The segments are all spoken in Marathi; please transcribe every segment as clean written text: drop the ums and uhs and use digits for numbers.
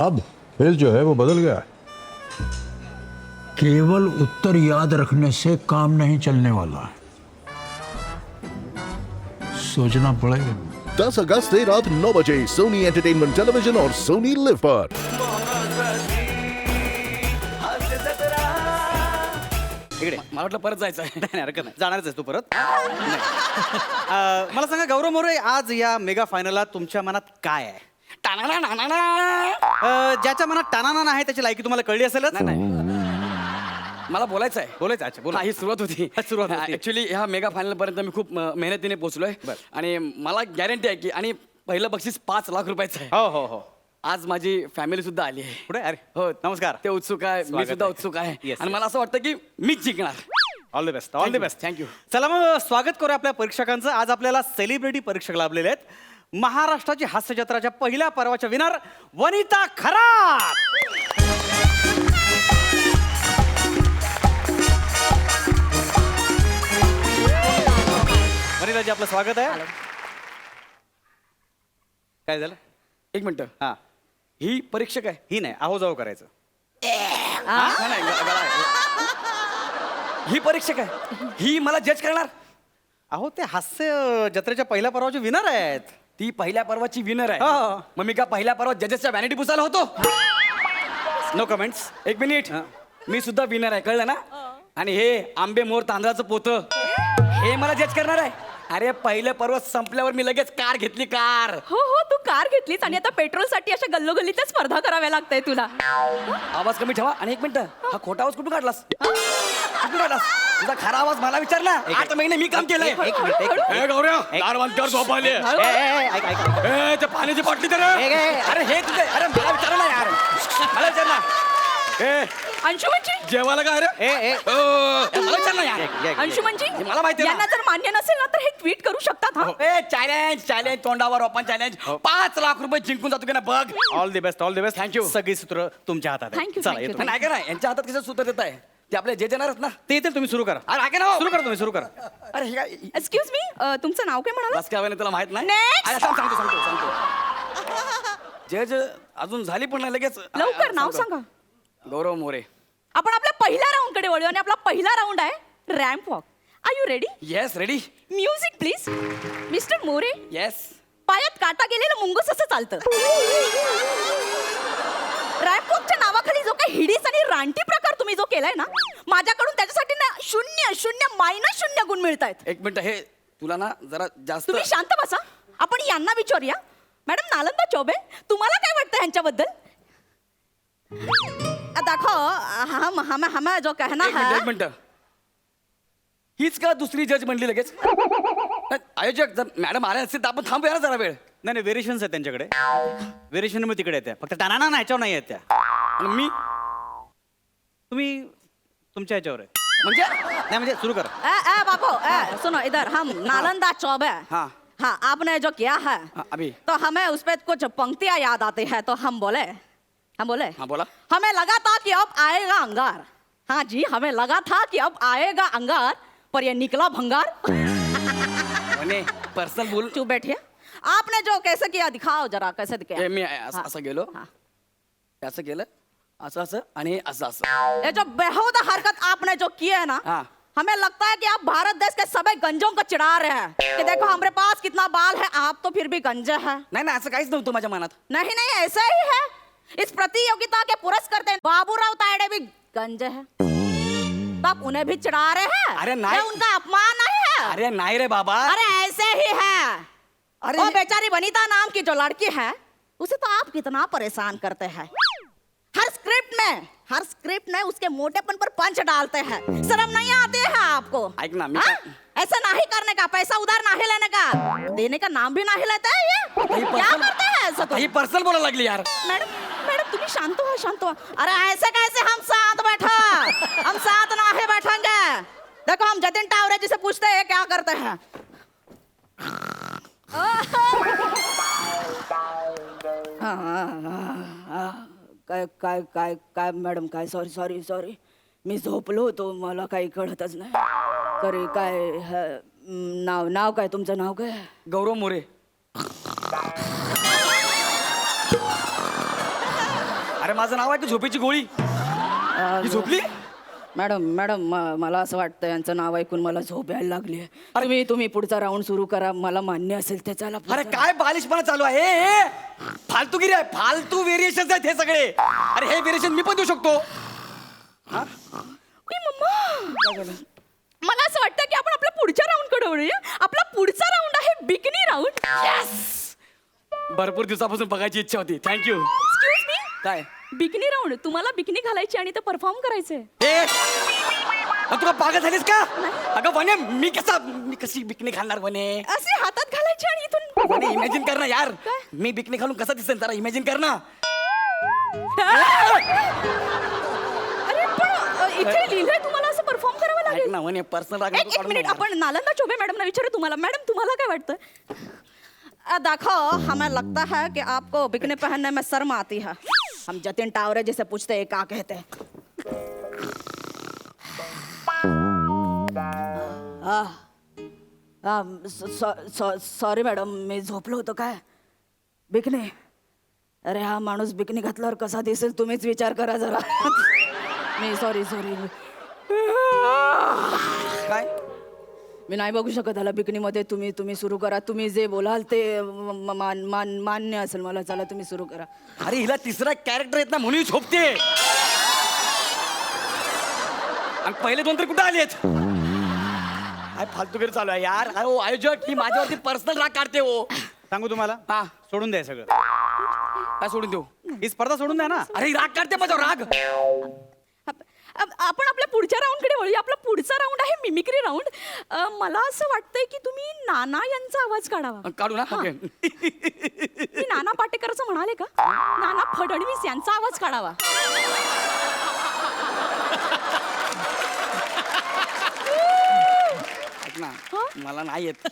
अब खेल जो है वो बदल गया है। केवल उत्तर याद रखने से काम नहीं चलने वाला, सोचना पड़ेगा। 10 अगस्त से रात 9 बजे सोनी एंटरटेनमेंट टेलीविजन और सोनी लिव पर। इकडे मला वाटलं परत जायचं आहे. नाही हरकत नाही, जाणारच आहेस तू परत. नाही. मला सांगा गौरव मोरे, आज या मेगा फायनलला तुमच्या मनात काय आहे? टाणाना नाना. ज्याच्या मनात टाणाना नाही त्याची लायकी तुम्हाला कळली असेलच. नाही मला बोलायचं आहे. बोलायचं. अच्छा बोला. ही सुरुवात होती. सुरुवात होती. ऍक्च्युली ह्या मेगा फायनल पर्यंत मी खूप मेहनतीने पोहोचलोय आणि मला गॅरंटी आहे की आणि पहिलं बक्षीस 5 लाख रुपयाचं आहे. हो हो हो. आज माझी फॅमिली सुद्धा आली आहे. पुढे अरे हो नमस्कार. ते उत्सुक आहे, मी स्वागत सुद्धा आहे. उत्सुक आहे Yes, आणि yes. मला असं वाटतं की मीच जिंकणार. All the best. All the best. Thank you. चला मग स्वागत करू आपल्या परीक्षकांचं. आज आपल्याला सेलिब्रिटी परीक्षक लाभलेले आहेत. महाराष्ट्राची हास्य जत्राच्या पहिल्या पर्वाच्या विनर वनिता खरात. वनिताजी आपलं स्वागत आहे. काय झालं? एक मिनिट. हा ही परीक्षक आहे? ही नाही, आहो जाऊ करायचं. नाही, नाही, गळा आहे. ही परीक्षक आहे, ही मला जज करणार? अहो ते हास्य जत्रेच्या पहिल्या पर्वाचे विनर आहेत. ती पहिल्या पर्वाची विनर आहे. हो. मग मी का पहिल्या पर्वात जजेसच्या व्हॅनिटी पुसायला होतो? No comments. एक मिनिट. मी सुद्धा विनर आहे, कळलं ना? आणि हे आंबे मोर तांदळाचं पोतं हे मला जज करणार आहे? अरे पहिलं पर्व संपल्यावर मी लगेच कार घेतली, कार. हो हो तू कार घेतलीस आणि आता पेट्रोलसाठी अशा गल्लोगल्लीतल्या स्पर्धा कराव्या लागताय तुला. आवाज कमी ठेवा. आणि एक मिनिट, हा खोटा आवाज कुठून काढलास? कुठून काढलास? तुझा खरा आवाज मला विचारला. 8 महिने मी काम केलंय. एक मिनिट. ए, गौऱ्या, दार बंद कर, झोपायले. ऐक. ए, ते पाण्याची बाटली दे रे. अरे हे तुझे, अरे मला विचारलं ना यार, मला विचारला. ए अंशुमनजी जेवायला काय रे? मला विचारलं यार. अंशुमनजी मला माहिती आहे ना. यांना जर मान्य नसेल ना तर हे ट्विट करू शकतात हा. ए चॅलेंज चॅलेंज तोंडावर ओपन चॅलेंज. 5 लाख रुपये जिंकून जातो की ना बघ. All the best. All the best. Thank you. सगळी सूत्र तुमच्या हातात आहेत. Thank you, चला, thank you, येतो. नाही का नाही, यांच्या हातात कसं सूत्र देत आहे? ते आपले जे देणारच ना. ते येतील, तुम्ही सुरू करा. अरे ऐका ना. सुरू करा, तुम्ही सुरू करा. अरे हे काय एक्सक्यूज मी तुमचं नाव काय म्हणाला? बस काय म्हणे तुला माहित नाही? Next. अरे सांगतो. जज अजून झाली पण नाही लगेच. लवकर नाव सांगा. गौरव मोरे. आपण आपल्या पहिल्या राऊंड कडे वळू आणि आपला पहिला राऊंड आहे ramp walk. Are you ready? Yes ready. Music please. Mister More, yes. पायात काटा गेलेलं मुंगूस असं चालतं. रॅम्प वॉकच्या नावाखाली जो काही हिडीस आणि रानटी प्रकार तुम्ही जो केलाय ना, माझ्याकडून त्याच्यासाठी ना 0 गुण मिळत आहेत. एक मिनिट, हे तुला ना जरा जास्त. तुम्ही शांत बसा. आपण यांना विचारूया. मॅडम नालंदा चौबे, तुम्हाला काय वाटतं ह्यांच्याबद्दल? देखो हमें जो कहना एक मिनिट, है. एक मिनिट. हीच का दुसरी जज म्हणली लगेच? आयोजक जर मॅडम आल्या असतील तर आपण थांबूया ना जरा वेळ. नाही व्हेरिएशन्स आहेत त्यांच्याकडे. व्हेरिएशन मग तिकडे येत्या, फक्त टाना ना ह्याच्यावर नाही येत्या. आणि मी तुम्ही तुमच्या ह्याच्यावर आहे. म्हणजे नाही म्हणजे सुरू करा. ए बाबू सुनो इधर. हम नालंदा चौबे. हाँ. हाँ आपने जो किया है अभी तो हमें उस पर कुछ पंक्तियां याद आती है तो हम बोले. हाँ बोला. हमें लगा था कि अब आएगा अंगार. हाँ जी, हमें लगा था कि अब आएगा अंगार, पर ये निकला भंगार. पर्सनल बोल. चुप बैठिए. आपने जो कैसे किया दिखाओ जरा, कैसे किया? मी असं गेलो, हाँ. असं केलं, असं आणि असं. ये जो बेहुद हरकत आपने जो की है ना, हाँ. हमें लगता है कि आप भारत देश के सभी गंजों को चिढ़ा रहे हैं कि देखो हमारे पास कितना बाल है, आप तो फिर भी गंजे हैं. नाही नाही, असं काहीच नव्हतं माझ्या मनात. नहीं नहीं, ऐसा ही है. इस प्रतियोगिता के पुरस्कर्ता बाबूराव तायडे भी गंजे हैं, तो आप उन्हें भी चिढ़ा रहे हैं. अरे नहीं. ये उनका अपमान नहीं है. अरे नाही रे बाबा. अरे ऐसे ही है. अरे वो बेचारी वनिता नाम की जो लड़की है, उसे तो आप कितना परेशान करते हैं. हर स्क्रिप्ट में उसके मोटेपन पर पंच डालते हैं. शर्म नहीं आती है आपको? ऐक ना, मी हाँ? ऐसा नहीं करने का, पैसा उधार नहीं लेने का, देने का नाम भी नहीं लेते हैं ये. क्या करते हैं ऐसा तो? ही पर्सनल बोलायला लागली यार. मैडम तुम्ही शांत हो, शांत हो. अरे ऐसे कैसे हम साथ बैठा? हम साथ नहीं बैठेंगे. देखो हम जतिन टावरे जी से पूछते हैं क्या करते हैं. काय काय काय काय मॅडम, काय सॉरी मी झोपलो तो, मला काही कळतच नाही. तरी काय नाव काय तुमचं? नाव काय? गौरव मोरे. अरे माझं नाव आहे की झोपेची गोळी ही झोपली मॅडम मॅडम मला असं वाटतं यांचं नाव ऐकून मला झोप यायला लागली आहे. तुम्ही पुढचा राऊंड सुरू करा, मला मान्य असेल ते. चला अरे काय बालिशपणा चालू आहे हे फालतूगिरी आहे, फालतू व्हेरिएशन आहेत हे सगळे. अरे हे व्हेरिएशन मी पण देऊ शकतो. मला असं वाटतं की आपण आपल्या पुढच्या राऊंड कडे वळूया. आपला पुढचा राऊंड आहे बिकनी राऊंड. भरपूर दिवसापासून बघायची इच्छा होती. थँक्यू. एक्सक्यूज मी, काय बिकनी राऊंड. तुम्हाला बिकनी घालायची आणि ते परफॉर्म करायचंय. ए तुला पागल झालीस का? अगं वने मी कशी बिकनी घालणार वने? असे हातात घालायची आणि इथून वने इमॅजिन कर ना यार. काय? मी बिकनी घालून कसा दिसेल जरा इमॅजिन कर ना. अरे पण इथे लिहिलंय तुम्हाला असं परफॉर्म करावं ऐक लागेल. ना वने पर्सनल राग एक मिनिट, आपण नालंदा चोबे मॅडमला विचारू. मॅडम तुम्हाला काय वाटतं? देखो, हमें लगता है कि आपको बिकनी पहनने में शर्म आती है. हम जतिन टावरे जिसे पूछते हैं क्या कहते हैं. सॉरी मॅडम, मी झोपलो होतो काय. बिकनी, अरे हा माणूस बिकनी घातल्यावर कसा दिसेल तुम्हीच विचार करा जरा. मी सॉरी काय मी नाही बघू शकत त्याला बिकनीमध्ये. तुम्ही सुरू करा. तुम्ही जे बोलाल ते मान्य असेल मला. चला तुम्ही सुरू करा. अरे हिला तिसरा कॅरेक्टर येत ना म्हणून झोपते. आणि पहिले दोन तरी कुठे आलेत? काय फालतूगिरी चालू आहे यार. अरे आयोजक ही माझ्यावरती पर्सनल राग काढते हो. सांगू तुम्हाला? हा. सोडून द्या सगळं. काय सोडून देऊ? ही स्पर्धा सोडून द्या ना. अरे ही राग काढते माझ्यावर राग. आपण आपल्या पुढच्या राऊंडकडे वळूया. आपला पुढचा राऊंड आहे मिमिक्री राऊंड. मला असं वाटतंय की तुम्ही नाना यांचा आवाज काढावा. काढू ना. ओके. मी नाना पाटेकरचं म्हणाले का? नाना फडणवीस यांचा आवाज काढावा. ऐक ना, मला नाही येत.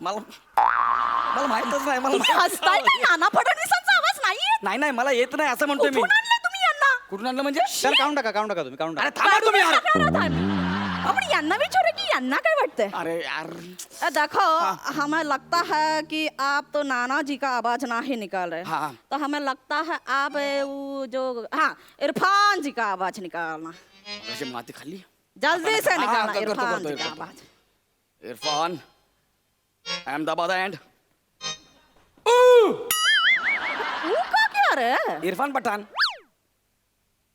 मला माहितच नाही. तुम्ही हसताय का? नाना फडणवीसांचा आवाज नाहीये. नाही मला येत नाही असं म्हणतोय मी. कुठून आणलंय तुम्ही यांना? कुठून आणलं म्हणजे? त्याला काढून टाका तुम्ही काढून अरे टाका. थांबा तुम्ही यार. आपण यांना विचारू की यांना काय वाटतंय. अरे यार देखो, हमें लगता है कि आप तो नाना जी का आवाज नहीं निकाल रहे. हाँ. तो हमें लगता है आप वो जो इरफान जी का आवाज निकालना. अशी माती खाल्ली. जल्दी से हाँ, निकालना करतो, इरफान करतो, जी का करतो. आवाज. इरफान अहमदाबाद एंड वो का क्या रे? इरफान पठान.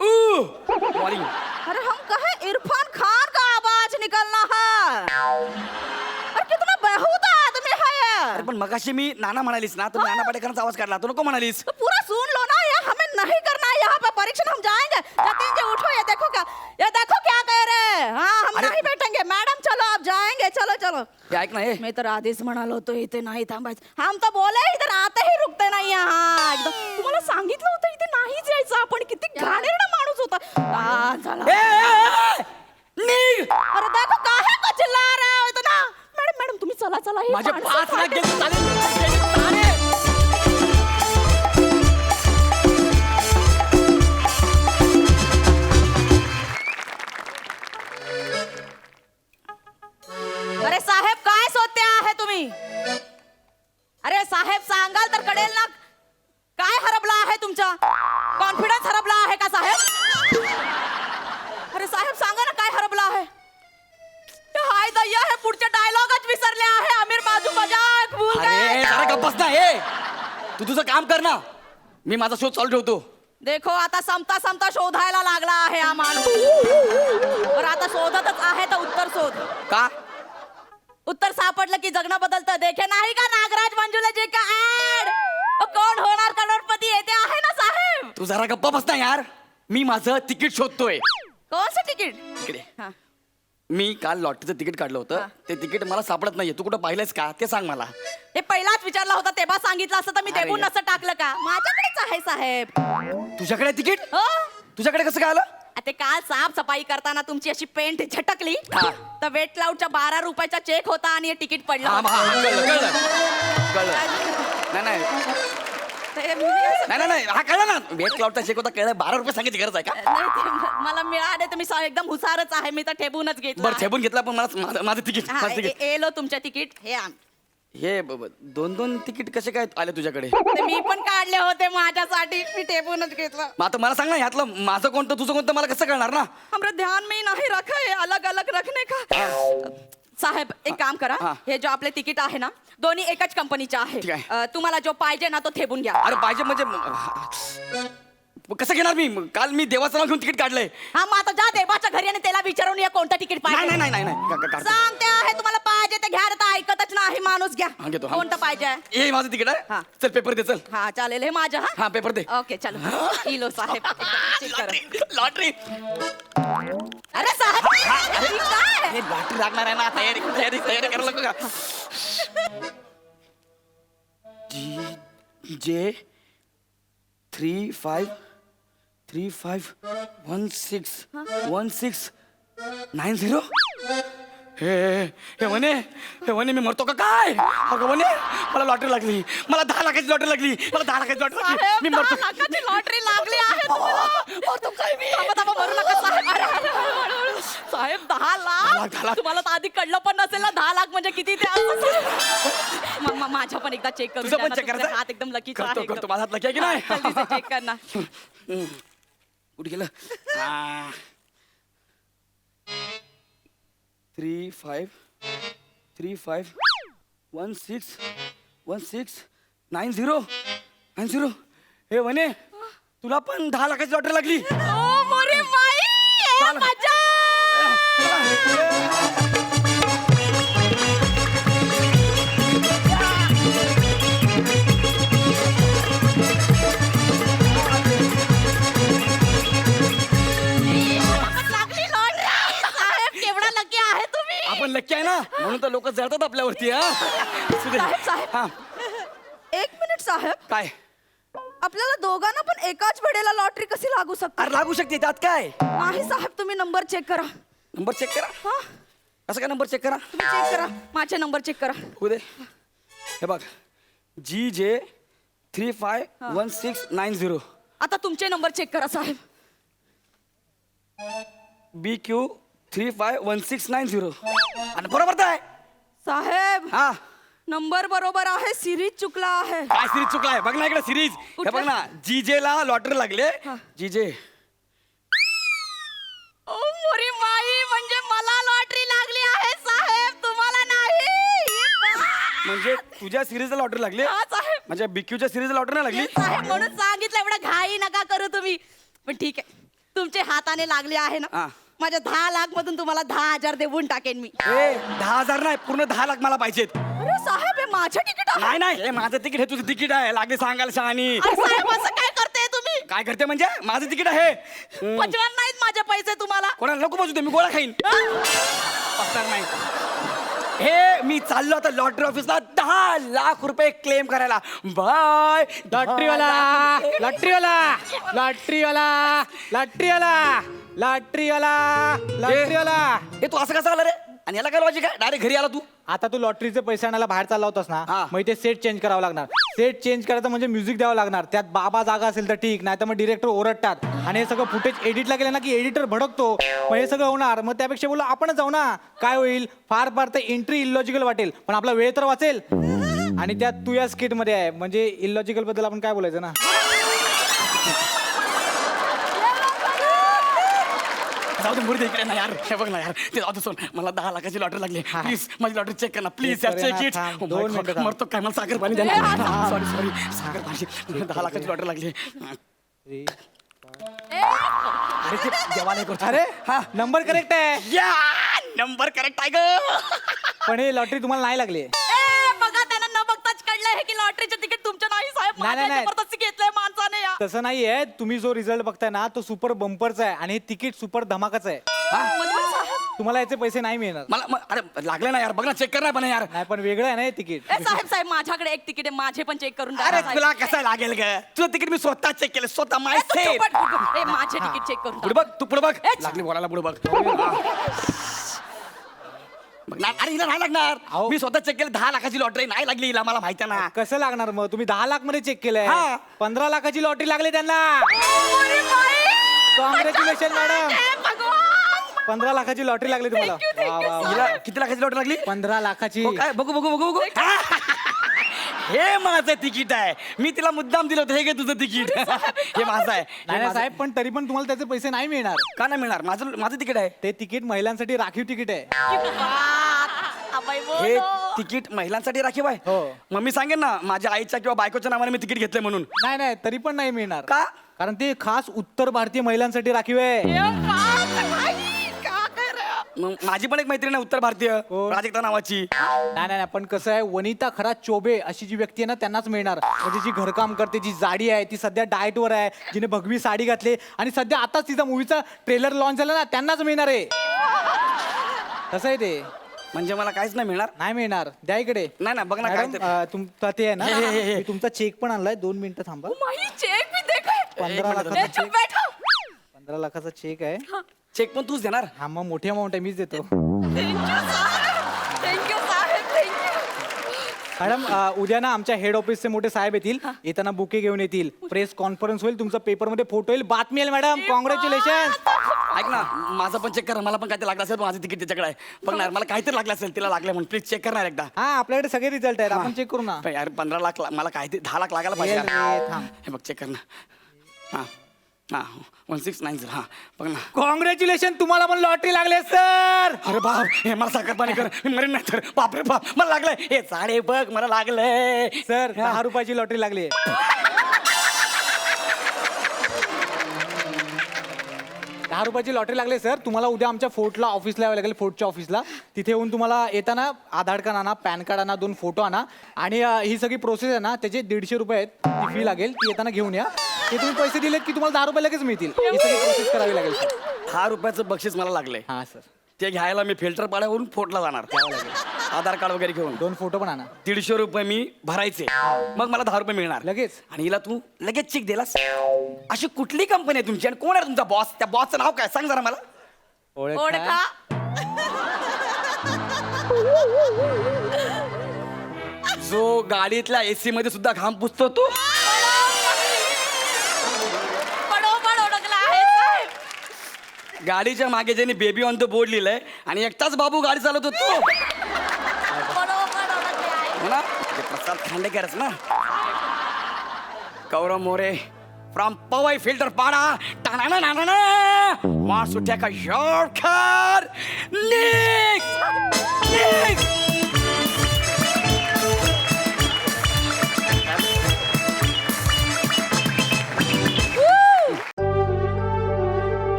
बॉलिंग. अरे हम कहे इरफान खान का आवाज निकलना है. अरे कितना बेहुदा आदमी है ये. अरे पण मगाशी मी नाना म्हणालीस ना, तुम्ही नाना पाटेकरांचा आवाज काढला, तू नको म्हणालीस. तो पूरा सुन लो ना. ये हमें नहीं करना है. यहाँ पे परीक्षण हम जाएंगे. जतिन जी उठो. ये देखो क्या कह रहे हैं. हाँ, हम अरे- नहीं बैठेंगे. मैडम चलो आप जाएंगे. चलो. हे ऐक ना हे. मी तर आधीच म्हणालो होतो इथे नाही थांबायचं. हम तो बोले इधर आते ही रुकते नाही. हाँ एकदम. तुम्हाला सांगितलं होतं इथे नाहीच यायचं. आपण किती घाणेरडा माणूस होता. चला. निघ. अरे देखो काहे को चिल्ला रहे हो इतना. मॅडम तुम्ही चला. हे माझे माणसं 5 लाख फाटेल. गेले चालेल. अरे साहेब काय सोते आहे तुम्ही. अरे साहेब सांगाल तर कळेल ना. काय हरपला आहे तुमचा? कॉन्फिडन्स हरपला आहे का साहेब? अरे साहेब सांगा ना काय हरपला आहे. हाय दय्या हे पुढचे डायलॉगच विसरले आहे. आमिर बाजू मजाक भूल अरे गए. जरा गप्प बस ना. हे तू तुझं काम कर ना, मी माझा शोध चालू ठेवतो. देखो आता समता शोधायला लागला आहे हा माणूस. बरं आता शोधतच आहे तर उत्तर शोध. का? उत्तर सापडलं की जगणं बदलतं. देखे नाही का नागराज मंजुले जी का ऍड. कोण होणार करोडपती येते आहे ना साहेब. तू जरा गप्प बस ना यार. मी माझं तिकीट शोधतोय. कोणचं तिकीट? इकडे. हा. मी काल लॉटरीचं तिकीट काढलं होतं. ते तिकीट मला सापडत नाहीये. तू कुठं पाहिलंस का ते सांग मला. हे पहिलाच विचारला होता तेव्हा सांगितलं असतं तर मी अरे देऊन यार. नसतं टाकलं का. माझ्याकडेच आहे साहेब. तुझ्याकडे तिकीट? हो. तुझ्याकडे कसं काय आलं? ते काल साफसफाई करताना तुमची अशी पेंट झटकली हा. तर वेट लाऊडच्या 12 रुपयाचा चेक होता आणि हे तिकीट पडलं हा, होतं. कळलं. नाही ते मी असं- नाही हा कळलं ना. वेट क्लाउडचा चेक होता. कळलं. 12 रुपये सांगायची गरज आहे का? नाही, ते मला मिळाले तर मी एकदम हुशारच आहे. मी तर ठेवूनच घेतलं. बरं ठेवून घेतला पण मला माझं तिकीट. हा, माझं तिकीट. एलो तुमच्या तिकीट हे आण. हे 2 तिकीट कसे काय आले तुझ्याकडे? ते मी पण काढले होते माझ्यासाठी, मी टेपूनच घेतलं. मग आता मला सांग ना, ह्यातलं माझं कोणतं तुझं कोणतं मला कसं कळणार ना? हमरा ध्यान में ही नहीं रखा है, अलग अलग रखने का. साहेब एक काम करा, हा. हे जो आपले तिकीट आहे ना दोन्ही एकच कंपनीचे ठीक आहे. आहे. तुम्हाला जो पाहिजे ना तो ठेवून घ्या. अरे पाहिजे म्हणजे मग कसं घेणार मी? काल मी देवाचं नाव घेऊन तिकीट काढलंय. हा मग आता जा देवाच्या घरी आणि त्याला विचारून या कोणतं तिकीट नाही पाहिजे. नाही नाही नाही काढतो. सांगते आहे तुम्हाला पाहिजे ते घ्या, आता ऐकतच नाही माणूस. घ्या हा, घेतो, हा. कोणतं पाहिजे. हे माझं तिकीट आहे. हा. चल पेपर दे चल. हा चालेल, हे माझं. हा पेपर दे. ओके चलो इलो साहेब check करा. लॉटरी अरे साहेब हे काय? हे लॉटरी लागणार आहे ना. तयारी तयारी तयारी करायला नको का? जे 35161690. हे म्हणे मी मरतो का काय? अगं म्हणे मला लॉटरी लागली, मला 10 लाखाची लॉटरी लागली, मला 10 लाखाची लॉटरी लागली, साहेब मी 10 मरतो. लाखाची लॉटरी लागली आहे तुम्हाला. मरतो काय मी? थांबा, थांबा, मरू नका साहेब. अरे, अरे, हळूहळू. साहेब 10 10 लाख लाख. तुम्हाला तर आधी कळलं पण नसेल ना 10 लाख म्हणजे किती ते असं. माझ्या पण एकदा चेक करून तुझं द्या पण ना, check तुमचे करायचं? हात एकदम लकीचा आहे. करतो माझा हात लकी आहे की नाही? चेक कर ना. कुठे गेलं? 35161690. हे म्हणे तुला पण 10 लाखाची लॉटरी लागली. ओ मोरे माई, ए, झालं. मजा. लागली लॉटरी. साहेब केवढा लकी आहे तुम्ही. आपण लक्की आहे ना, म्हणून तर लोक जळतात आपल्यावरती. हा असू दे. साहेब, साहेब. हा एक मिनिट साहेब, काय? आपल्याला दोघांना पण एकाच वेळेला लॉटरी कशी लागू शकते? अरे लागू शकते त्यात काय? नाही साहेब, तुम्ही नंबर चेक करा. नंबर चेक करा. हा कसं काय नंबर चेक करा? तुम्ही चेक करा, माझे नंबर चेक करा. होऊ दे. हे बघ GJ 351690, आता तुमचे नंबर चेक करा साहेब. BQ 351690. आणि बरोबर तर आहे. साहेब हा नंबर बरोबर आहे, सिरीज चुकला आहे. काय सिरीज चुकला आहे? बघ ना इकडे सिरीज. हे कुठलं? बघ ना, GJ ला लॉटरी लागले. हा. GJ ओ मोरी माई, म्हणजे मला लॉटरी लागली आहे साहेब, तुम्हाला नाही. म्हणजे तुझ्या सिरीजला लॉटरी लागली, हा साहेब. म्हणजे BQ च्या सिरीजला लॉटरी नाही लागली. साहेब म्हणून सांगितलं, एवढं घाई नका करू तुम्ही. पण ठीक आहे, तुमचे हाताने लागले आहे हा. ना, माझ्या 10 लाख मधून तुम्हाला 10,000 देऊन टाकेन मी. 10,000 नाही, पूर्ण 10 लाख मला पाहिजेत. अरे साहेब हे माझं तिकीट आहे. नाही नाही, हे माझं तिकीट, हे तुझं तिकीट आहे. लागले सांगायला शहाणी. अरे साहेब असं काय करते तुम्ही? काय करते म्हणजे? माझं तिकीट आहे. पचणार नाहीत माझे पैसे तुम्हाला. कोणाला नको बसू दे, मी गोळा खाईन. पचणार नाही. हे मी चाललो आता लॉटरी ऑफिसला 10 लाख रुपये क्लेम करायला. बाय लॉटरीवाला लॉटरीवाला लॉटरीवाला लॉटरीवाला लॉटरीवाला लॉटरीवाला. हे तू असं कसं आला रे? आणि याला काय लॉजिक आहे? डायरेक्ट घरी आला तू. आता तू लॉटरीचे पैसे आणायला बाहेर चालला होतास ना, हा. मग ते सेट चेंज करावं लागणार. सेट चेंज करायचं म्हणजे म्युझिक द्यावं लागणार. त्यात बाबा जागा असेल तर ठीक, नाही तर मग डिरेक्टर ओरडतात. आणि हे सगळं फुटेज एडिटला गेलं ना की एडिटर भडकतो. मग हे सगळं होणार. मग त्यापेक्षा बोललो आपणच जाऊ ना. काय होईल? फार फार तर एंट्री इलॉजिकल वाटेल, पण आपला वेळ तर वाचेल. आणि त्यात तू या स्किट मध्ये आहे, म्हणजे इलॉजिकल बद्दल आपण काय बोलायचं ना. जाऊ दे, मुर्दे इकडे ना यार. हे बघ ना यार, ते जाऊ दे, सोड. मला 10 लाखाची लॉटरी लागली. प्लीज माझी लॉटरी चेक कर ना प्लीज. Check करेन ना, चेक इट. थांब, 2 मिनिटं थांब. मरतो काय? मला साखर पाणी द्या. सॉरी सॉरी, साखर पाणी. 10 लाखाची लॉटरी लागली. अरे ते देवाला करतो. अरे हा नंबर करेक्ट आहे, या नंबर करेक्ट आहे ग. पण हे लॉटरी तुम्हाला नाही लागली. ए बघा, त्यांना न बघताच कळलंय हे की लॉटरीचे तिकीट तुमचं नाही साहेब. नाही, माझ्या नाही. जबरदस्ती घेतलंय माणसाने या. तसं नाहीये. तुम्ही जो रिझल्ट बघताय ना तो सुपर बंपरचा आहे आणि हे तिकीट सुपर धमाकाचं आहे. म्हणजे साहेब, तुम्हाला याचे पैसे नाही मिळणार. अरे लागले ना यार, बघ ना, चेक कर ना पण यार. नाही पण वेगळं आहे ना हे तिकीट. ए साहेब साहेब माझ्याकडे एक तिकीट आहे, माझे पण चेक करून द्या अरे साहेब. तुला कसं लागेल ग? तुझं तिकीट मी स्वतः चेक केलं, स्वतः माय ए, तू सेट. चुप बट. ए माझे तिकीट चेक करून पुढे द्या. बघ, तू पुढे बघ. एच. लागली बोलायला, पुढे बघ. बघ ना, अरे हिला नाही लागणार. अहो. मी स्वतः चेक केलं, 10 लाखाची लॉटरी नाही लागली हिला, मला माहिती आहे ना. कसं लागणार मग? तुम्ही 10 लाख मध्ये चेक केलंय. हा. 15 लाखाची लॉटरी लागली त्यांना. अरे बाई, कॉंग्रॅच्युलेशन मॅडम. ए भगवान. 15 लाखाची लॉटरी लागली तुम्हाला. Thank you, वा, वा, वा. हिला किती लाखाची लॉटरी लागली? 15 लाखाची. हो काय? बघू बघू बघू बघू. हे माझं तिकीट आहे. मी तिला मुद्दाम दिलं होतं, हे घे तुझं तिकीट. हे माझं आहे. हे नाही नाही माझं- साहेब, पण तरी पण तुम्हाला त्याचे पैसे नाही मिळणार. का नाही मिळणार? माझं माझं तिकीट आहे. ते तिकीट महिलांसाठी राखीव तिकीट आहे. अभय हे बोलो. तिकीट महिलांसाठी राखीव आहे. हो. मग मी सांगेन ना माझ्या आईच्या किंवा बायकोच्या नावाने मी तिकीट घेतलंय म्हणून. नाही नाही, तरी पण नाही मिळणार. का? कारण ते खास उत्तर भारतीय महिलांसाठी राखीव आहे. मग माझी पण एक मैत्रीण आहे उत्तर भारतीय, कोण? प्राजक्ता नावाची. नाही नाही नाही, पण कसं आहे, वनिता खरा चोबे अशी जी व्यक्ती आहे ना त्यांनाच मिळणार. म्हणजे जी घरकाम करते, जी जाडी आहे, ती सध्या डाएटवर आहे, जिने भगवी साडी घातली आणि सध्या आताच तिचा मूवीचा ट्रेलर लॉन्च झाला ना, त्यांनाच मिळणार आहे. कसं आहे ते? म्हणजे मला काहीच नाही मिळणार. नाही मिळणार. द्या इकडे. नाही ना, बघ ना काय मॅडम, ते. तुमचा ते आहे ना, हे. मी तुमचा चेक पण आणलाय. 2 मिनिटं थांबा. माही चेक भी देखो. 15 लाखाचा ए, चुप चेक. बैठो. 15 लाखाचा चेक आहे. चेक पण तूच देणार. हा, मग मोठी अमाऊंट आहे, मीच देतो. थँक्यू साहेब, थँक्यू. मॅडम, उद्या ना आमच्या हेड ऑफिसचे मोठे साहेब येतील. येताना बुके घेऊन येतील. प्रेस कॉन्फरन्स होईल, तुमचा पेपरमध्ये फोटो येईल, बातमी येईल. Madam, congratulation. ऐक ना, माझं पण चेक कर. मला पण काहीतरी लागलं असेल, पण माझं तिकीट त्याच्याकडे आहे. बघणार मला काहीतरी लागलं असेल, तिला लागलं म्हणून प्लीज चेक करणार एकदा. हा, आपल्याकडे सगळे रिझल्ट आहेत, आपण चेक करू ना. पण यार 15 लाख मला काहीतरी 10 लाख लागायला पाहिजे येईल यार. रे, थांब. हे बघ चेक कर ना. हा हा 1690. हा बघ ना. कॉंग्रॅच्युलेशन, तुम्हाला पण लॉटरी लागले सर. अरे बाप, हे मला साखर पाणी कर, मी मरेन नाही तर. बापरे बाप, मला लागलंय. हे साडे बघ, मला लागलंय. सर, 10 रुपयाची लॉटरी लागली. 10 रुपयाची लॉटरी लागली सर. तुम्हाला उद्या आमच्या फोर्टला ऑफिसला यावं लागेल, फोर्टच्या ऑफिसला. तिथे येऊन तुम्हाला येताना आधार कार्ड आणा, पॅन कार्ड आणा, 2 फोटो आणा आणि ही सगळी प्रोसेस आहे ना, त्याचे 150 रुपये आहेत. ती फी लागेल, ती येताना घेऊन या. ते तुम्ही पैसे दिलेत की तुम्हाला 10 रुपये लगेच मिळतील. ही सगळी प्रोसेस करावी लागेल सर. 10 रुपयाचं बक्षीस मला लागलंय. हां सर, ते घ्यायला मी फिल्टर पाड्यावरून फोटला जाणार. आधार कार्ड वगैरे घेऊन 2 फोटो पण आणा 150 रुपये मी भरायचे. मग मला 10 रुपये मिळणार लगेच. आणि हिला तू लगेच चेक दिलास. अशी कुठली कंपनी आहे तुमची आणि कोण आहे तुमचा बॉस? त्या बॉसचं नाव काय सांग जरा मला. ओळखा. जो गाडीतल्या एसी मध्ये सुद्धा घाम पुसतो तो. बरोबर ओळखला आहे साहेब. गाडीच्या मागे ज्याने बेबी ऑन द बोर्ड लिहिलंय आणि एकटाच बाबू गाडी चालवतो तो. बरोबर ओळखले आहे. हो ना? ते प्रसाद खांडेकरच ना. गौरव मोरे फ्रॉम पवई फिल्टर पाडा. मार सुट्या का शॉर्टकट. निक